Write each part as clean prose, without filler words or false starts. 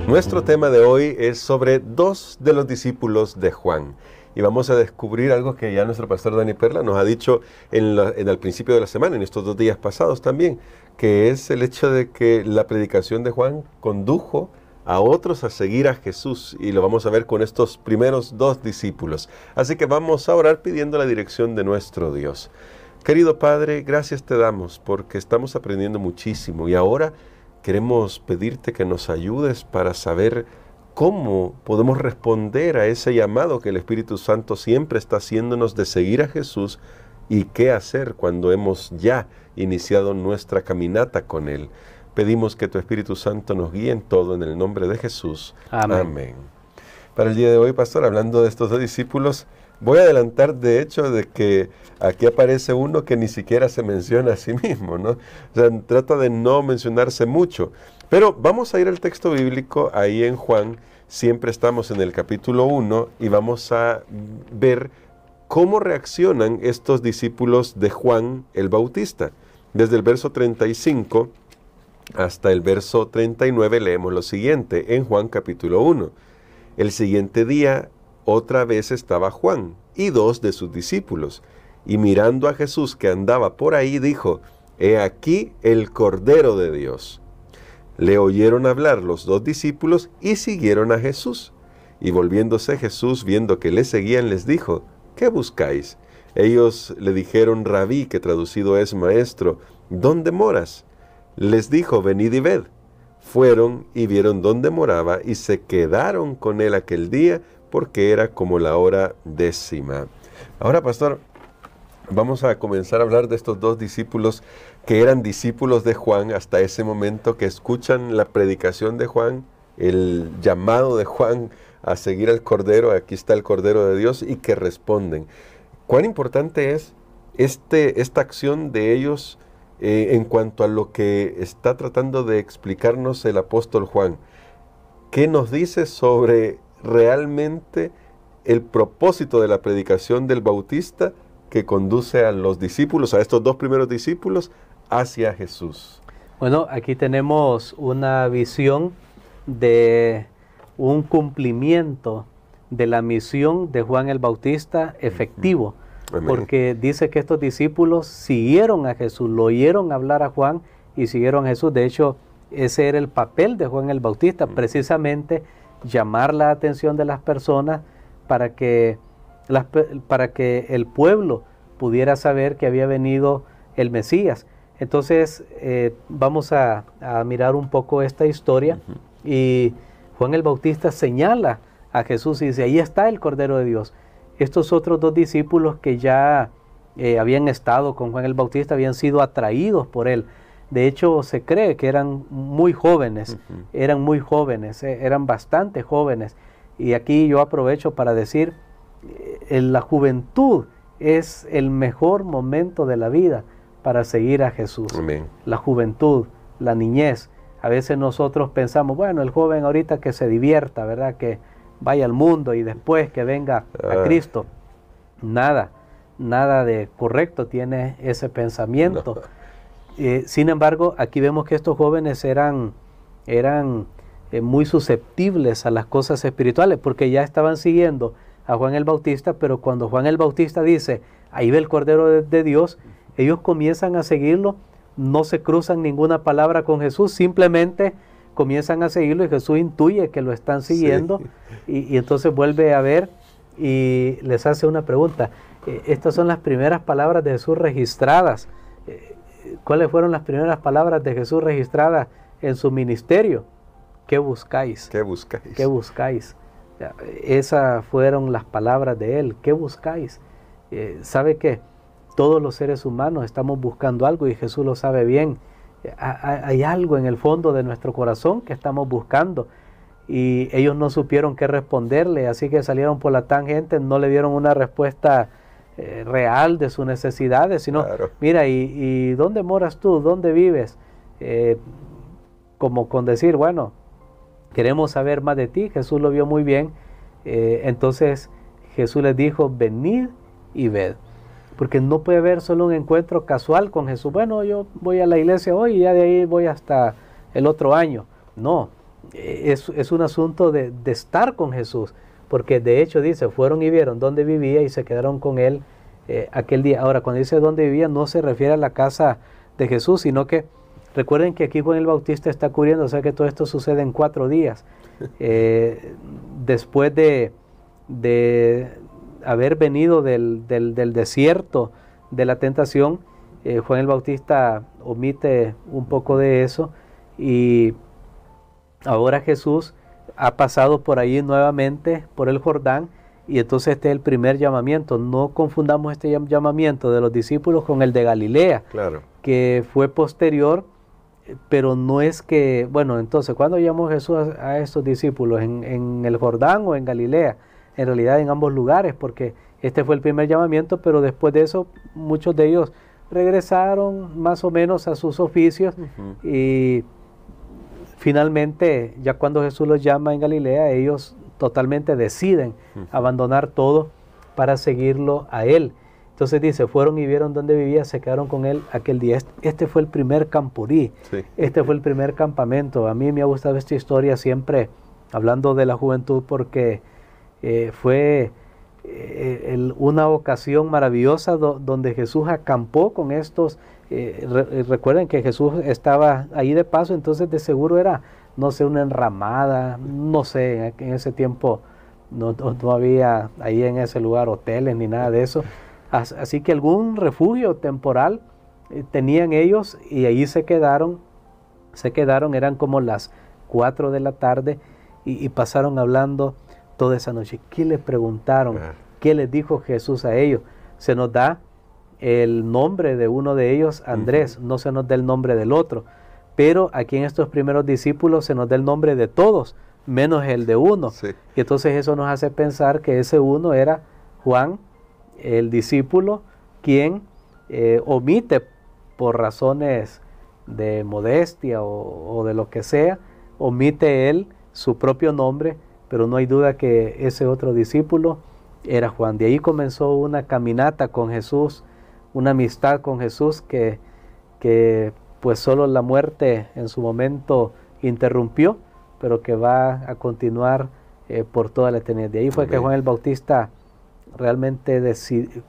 Nuestro tema de hoy es sobre dos de los discípulos de Juan. Y vamos a descubrir algo que ya nuestro pastor Dani Perla nos ha dicho en el principio de la semana, en estos 2 días pasados también, que es el hecho de que la predicación de Juan condujo a otros a seguir a Jesús. Y lo vamos a ver con estos primeros 2 discípulos. Así que vamos a orar pidiendo la dirección de nuestro Dios. Querido Padre, gracias te damos porque estamos aprendiendo muchísimo y ahora queremos pedirte que nos ayudes para saber cómo podemos responder a ese llamado que el Espíritu Santo siempre está haciéndonos de seguir a Jesús y qué hacer cuando hemos ya iniciado nuestra caminata con Él. Pedimos que tu Espíritu Santo nos guíe en todo en el nombre de Jesús. Amén. Amén. Para el día de hoy, pastor, hablando de estos 2 discípulos, voy a adelantar de hecho de que aquí aparece uno que ni siquiera se menciona a sí mismo, ¿no? O sea, trata de no mencionarse mucho. Pero vamos a ir al texto bíblico ahí en Juan. Siempre estamos en el capítulo 1 y vamos a ver cómo reaccionan estos discípulos de Juan el Bautista. Desde el verso 35 hasta el verso 39 leemos lo siguiente en Juan capítulo 1. El siguiente día otra vez estaba Juan y 2 de sus discípulos, y mirando a Jesús que andaba por ahí, dijo: He aquí el Cordero de Dios. Le oyeron hablar los 2 discípulos y siguieron a Jesús. Y volviéndose Jesús, viendo que le seguían, les dijo: ¿Qué buscáis? Ellos le dijeron: Rabí, que traducido es maestro, ¿dónde moras? Les dijo: Venid y ved. Fueron y vieron dónde moraba y se quedaron con él aquel día, porque era como la hora 10ª. Ahora, pastor, vamos a comenzar a hablar de estos 2 discípulos que eran discípulos de Juan hasta ese momento, que escuchan la predicación de Juan, el llamado de Juan a seguir al Cordero, aquí está el Cordero de Dios, y que responden. ¿Cuán importante es esta acción de ellos en cuanto a lo que está tratando de explicarnos el apóstol Juan? ¿Qué nos dice sobre realmente el propósito de la predicación del Bautista que conduce a los discípulos, a estos 2 primeros discípulos, hacia Jesús? Bueno, aquí tenemos una visión de un cumplimiento de la misión de Juan el Bautista efectivo, porque dice que estos discípulos siguieron a Jesús, lo oyeron hablar a Juan y siguieron a Jesús. De hecho, ese era el papel de Juan el Bautista, precisamente llamar la atención de las personas para que el pueblo pudiera saber que había venido el Mesías. Entonces vamos a mirar un poco esta historia y Juan el Bautista señala a Jesús y dice: ahí está el Cordero de Dios. Estos otros 2 discípulos que ya habían estado con Juan el Bautista habían sido atraídos por él. De hecho, se cree que eran muy jóvenes, eran bastante jóvenes. Y aquí yo aprovecho para decir, la juventud es el mejor momento de la vida para seguir a Jesús. Amén. La juventud, la niñez. A veces nosotros pensamos, bueno, el joven ahorita que se divierta, ¿verdad? Que vaya al mundo y después que venga a Cristo. Nada de correcto tiene ese pensamiento. No. Sin embargo, aquí vemos que estos jóvenes eran muy susceptibles a las cosas espirituales, porque ya estaban siguiendo a Juan el Bautista, pero cuando Juan el Bautista dice, ahí ve el Cordero de Dios, ellos comienzan a seguirlo, no se cruzan ninguna palabra con Jesús, simplemente comienzan a seguirlo y Jesús intuye que lo están siguiendo, y entonces vuelve a ver y les hace una pregunta. Estas son las primeras palabras de Jesús registradas. ¿Cuáles fueron las primeras palabras de Jesús registradas en su ministerio? ¿Qué buscáis? ¿Qué buscáis? ¿Qué buscáis? Esas fueron las palabras de él. ¿Qué buscáis? ¿Sabe qué? Todos los seres humanos estamos buscando algo y Jesús lo sabe bien. Hay algo en el fondo de nuestro corazón que estamos buscando. Y ellos no supieron qué responderle, así que salieron por la tangente, no le dieron una respuesta real de sus necesidades, sino, mira, ¿y dónde moras tú? ¿Dónde vives? Como con decir, bueno, queremos saber más de ti. Jesús lo vio muy bien. Entonces Jesús les dijo, venid y ved. porque no puede haber solo un encuentro casual con Jesús. Bueno, yo voy a la iglesia hoy y ya de ahí voy hasta el otro año. No, es un asunto de estar con Jesús, porque de hecho dice, fueron y vieron dónde vivía y se quedaron con él aquel día. Ahora, cuando dice dónde vivía, no se refiere a la casa de Jesús, sino que recuerden que aquí Juan el Bautista está cubriendo, o sea que todo esto sucede en 4 días. Después de haber venido del desierto, de la tentación, Juan el Bautista omite un poco de eso, y ahora Jesús ha pasado por ahí nuevamente, por el Jordán, y entonces este es el primer llamamiento. No confundamos este llamamiento de los discípulos con el de Galilea, claro, que fue posterior, pero no es que, bueno, entonces, ¿cuándo llamó Jesús a estos discípulos? ¿En el Jordán o en Galilea? En realidad en ambos lugares, porque este fue el primer llamamiento, pero después de eso muchos de ellos regresaron más o menos a sus oficios, y finalmente, ya cuando Jesús los llama en Galilea, ellos totalmente deciden abandonar todo para seguirlo a Él. Entonces dice, fueron y vieron dónde vivía, se quedaron con Él aquel día. Este fue el primer campurí, sí. Este fue el primer campamento. A mí me ha gustado esta historia siempre, hablando de la juventud, porque fue una ocasión maravillosa donde Jesús acampó con estos. Recuerden que Jesús estaba ahí de paso, entonces de seguro era, no sé, una enramada, no sé, en ese tiempo no había ahí en ese lugar hoteles ni nada de eso, así que algún refugio temporal tenían ellos, y ahí se quedaron, eran como las 4 de la tarde, y pasaron hablando toda esa noche. ¿Qué les preguntaron? ¿Qué les dijo Jesús a ellos? Se nos da el nombre de uno de ellos, Andrés, no se nos da el nombre del otro, pero aquí en estos primeros discípulos se nos da el nombre de todos, menos el de uno, sí. Y entonces eso nos hace pensar que ese uno era Juan, el discípulo, quien omite por razones de modestia o de lo que sea, omite él su propio nombre, pero no hay duda que ese otro discípulo era Juan. De ahí comenzó una caminata con Jesús, una amistad con Jesús que pues solo la muerte en su momento interrumpió, pero que va a continuar por toda la eternidad. De ahí fue que Juan el Bautista realmente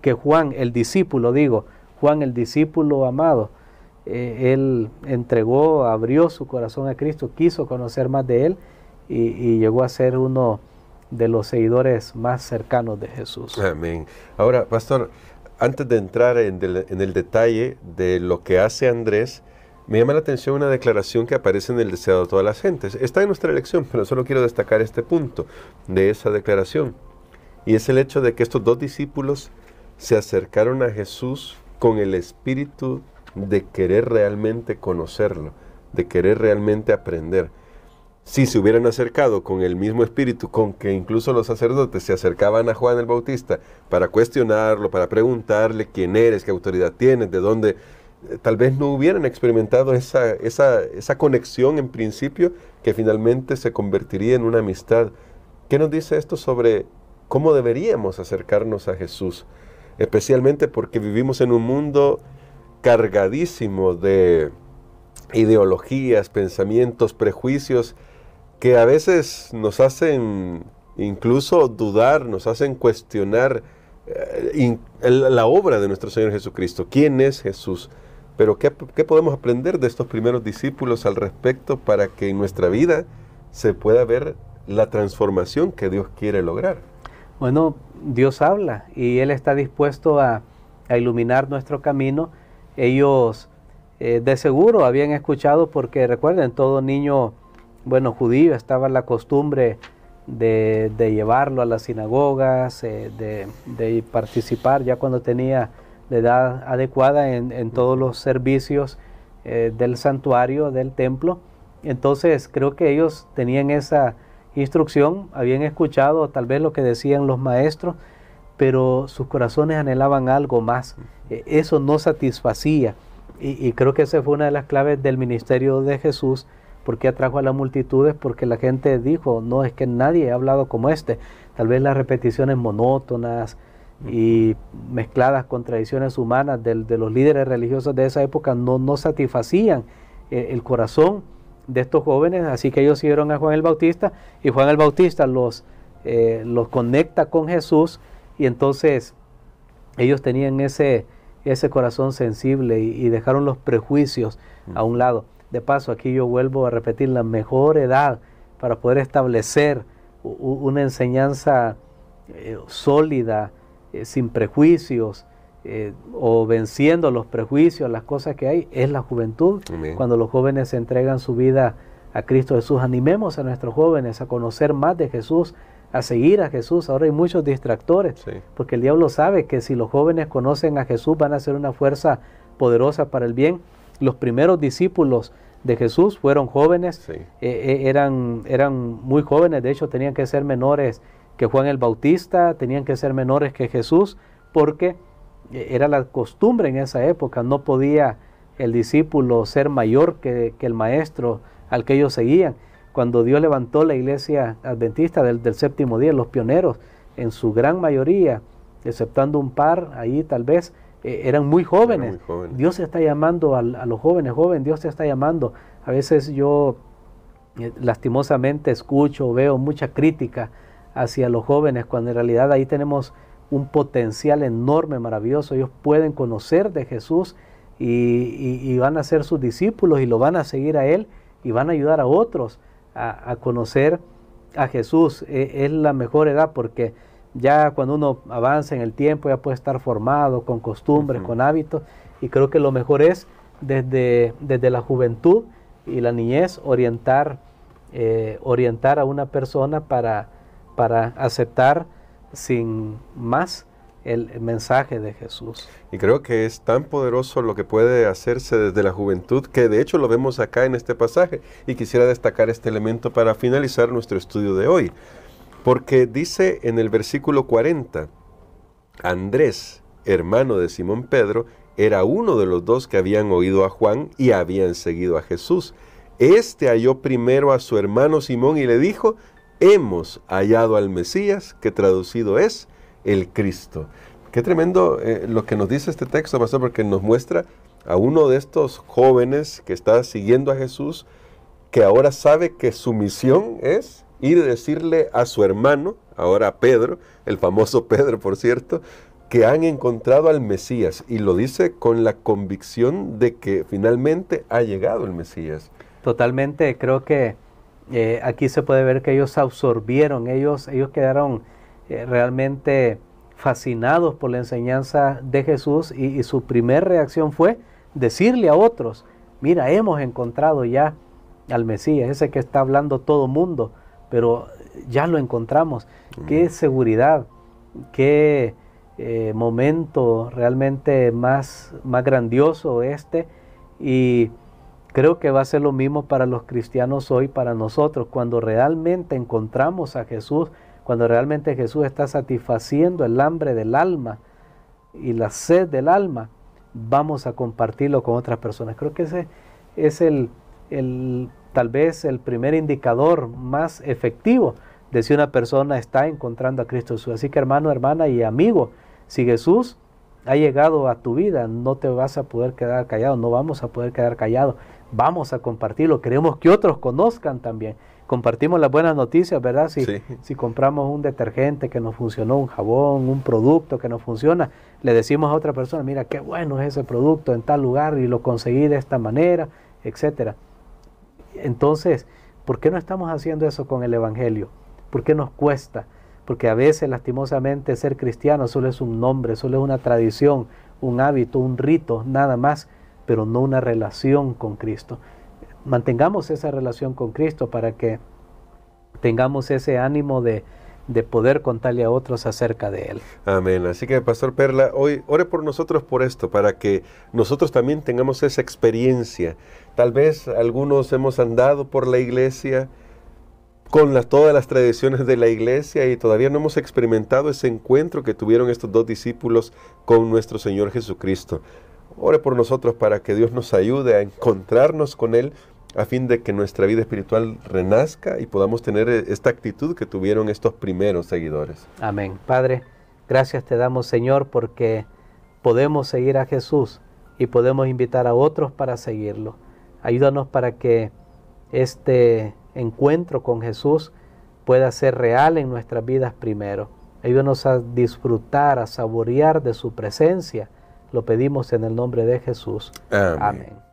que Juan el discípulo, Juan el discípulo amado, él entregó, abrió su corazón a Cristo, quiso conocer más de él, y llegó a ser uno de los seguidores más cercanos de Jesús. Amén. Ahora, pastor, antes de entrar en el detalle de lo que hace Andrés, me llama la atención una declaración que aparece en el Deseado de todas las gentes. Está en nuestra lección, pero solo quiero destacar este punto de esa declaración. Y es el hecho de que estos 2 discípulos se acercaron a Jesús con el espíritu de querer realmente conocerlo, de querer realmente aprender. Si se hubieran acercado con el mismo espíritu con que incluso los sacerdotes se acercaban a Juan el Bautista para cuestionarlo, para preguntarle quién eres, qué autoridad tienes, de dónde, tal vez no hubieran experimentado esa conexión en principio que finalmente se convertiría en una amistad. ¿Qué nos dice esto sobre cómo deberíamos acercarnos a Jesús? Especialmente porque vivimos en un mundo cargadísimo de ideologías, pensamientos, prejuicios, que a veces nos hacen incluso dudar, nos hacen cuestionar la obra de nuestro Señor Jesucristo. ¿Quién es Jesús? Pero ¿qué podemos aprender de estos primeros discípulos al respecto para que en nuestra vida se pueda ver la transformación que Dios quiere lograr? Bueno, Dios habla y Él está dispuesto a iluminar nuestro camino. Ellos de seguro habían escuchado, porque recuerden, todo niño judío estaba la costumbre de llevarlo a las sinagogas, de participar ya cuando tenía la edad adecuada en todos los servicios del santuario, del templo. Entonces creo que ellos tenían esa instrucción, habían escuchado tal vez lo que decían los maestros, pero sus corazones anhelaban algo más. Eso no satisfacía, y creo que esa fue una de las claves del ministerio de Jesús. ¿Por qué atrajo a las multitudes? Porque la gente dijo, no, es que nadie ha hablado como este. Tal vez las repeticiones monótonas, y mezcladas con tradiciones humanas de los líderes religiosos de esa época no satisfacían el corazón de estos jóvenes, así que ellos siguieron a Juan el Bautista, y Juan el Bautista los conecta con Jesús, y entonces ellos tenían ese corazón sensible y dejaron los prejuicios a un lado. De paso, aquí yo vuelvo a repetir, la mejor edad para poder establecer una enseñanza sólida, sin prejuicios, o venciendo los prejuicios, las cosas que hay, es la juventud. Amén. Cuando los jóvenes entregan su vida a Cristo Jesús, animemos a nuestros jóvenes a conocer más de Jesús, a seguir a Jesús. Ahora hay muchos distractores, sí, porque el diablo sabe que si los jóvenes conocen a Jesús van a ser una fuerza poderosa para el bien. Los primeros discípulos de Jesús fueron jóvenes, sí, eran muy jóvenes, de hecho tenían que ser menores que Juan el Bautista, tenían que ser menores que Jesús, porque era la costumbre en esa época, no podía el discípulo ser mayor que el maestro al que ellos seguían. Cuando Dios levantó la iglesia adventista del séptimo día, los pioneros, en su gran mayoría, exceptando un par, ahí tal vez, eran muy jóvenes. Dios está llamando a los jóvenes, Dios te está llamando. A veces yo lastimosamente escucho, veo mucha crítica hacia los jóvenes, cuando en realidad ahí tenemos un potencial enorme, maravilloso. Ellos pueden conocer de Jesús y van a ser sus discípulos y lo van a seguir a Él y van a ayudar a otros a conocer a Jesús. Es la mejor edad, porque ya cuando uno avanza en el tiempo ya puede estar formado con costumbres, con hábitos, y creo que lo mejor es desde la juventud y la niñez orientar a una persona para aceptar sin más el mensaje de Jesús. Y creo que es tan poderoso lo que puede hacerse desde la juventud, que de hecho lo vemos acá en este pasaje, y quisiera destacar este elemento para finalizar nuestro estudio de hoy, porque dice en el versículo 40, Andrés, hermano de Simón Pedro, era uno de los dos que habían oído a Juan y habían seguido a Jesús. Este halló primero a su hermano Simón y le dijo: hemos hallado al Mesías, que traducido es el Cristo. Qué tremendo lo que nos dice este texto, pastor, porque nos muestra a uno de estos jóvenes que está siguiendo a Jesús, que ahora sabe que su misión es ir y decirle a su hermano, ahora a Pedro, el famoso Pedro, por cierto, que han encontrado al Mesías, y lo dice con la convicción de que finalmente ha llegado el Mesías. Totalmente, creo que aquí se puede ver que ellos absorbieron, ellos quedaron realmente fascinados por la enseñanza de Jesús, y su primera reacción fue decirle a otros: mira, hemos encontrado ya al Mesías, ese que está hablando todo mundo, pero ya lo encontramos. Qué seguridad, qué momento realmente más grandioso y creo que va a ser lo mismo para los cristianos hoy, para nosotros, cuando realmente encontramos a Jesús, cuando realmente Jesús está satisfaciendo el hambre del alma y la sed del alma, vamos a compartirlo con otras personas. Creo que ese es tal vez el primer indicador más efectivo de si una persona está encontrando a Cristo Jesús. Así que, hermano, hermana y amigo, si Jesús ha llegado a tu vida, no te vas a poder quedar callado, no vamos a poder quedar callados, vamos a compartirlo. Queremos que otros conozcan también. Compartimos las buenas noticias, ¿verdad? Si compramos un detergente que nos funcionó, un jabón, un producto que nos funciona, le decimos a otra persona: mira, qué bueno es ese producto en tal lugar y lo conseguí de esta manera, etcétera. Entonces, ¿por qué no estamos haciendo eso con el Evangelio? ¿Por qué nos cuesta? Porque a veces, lastimosamente, ser cristiano solo es un nombre, solo es una tradición, un hábito, un rito, nada más, pero no una relación con Cristo. Mantengamos esa relación con Cristo para que tengamos ese ánimo de poder contarle a otros acerca de Él. Amén. Así que, Pastor Perla, hoy ore por nosotros por esto, para que nosotros también tengamos esa experiencia. Tal vez algunos hemos andado por la iglesia con todas las tradiciones de la iglesia y todavía no hemos experimentado ese encuentro que tuvieron estos dos discípulos con nuestro Señor Jesucristo. Ore por nosotros para que Dios nos ayude a encontrarnos con Él, a fin de que nuestra vida espiritual renazca y podamos tener esta actitud que tuvieron estos primeros seguidores. Amén. Padre, Gracias te damos, Señor, porque podemos seguir a Jesús y podemos invitar a otros para seguirlo. Ayúdanos para que este encuentro con Jesús pueda ser real en nuestras vidas primero. Ayúdanos a disfrutar, a saborear de su presencia. Lo pedimos en el nombre de Jesús. Amén. Amén.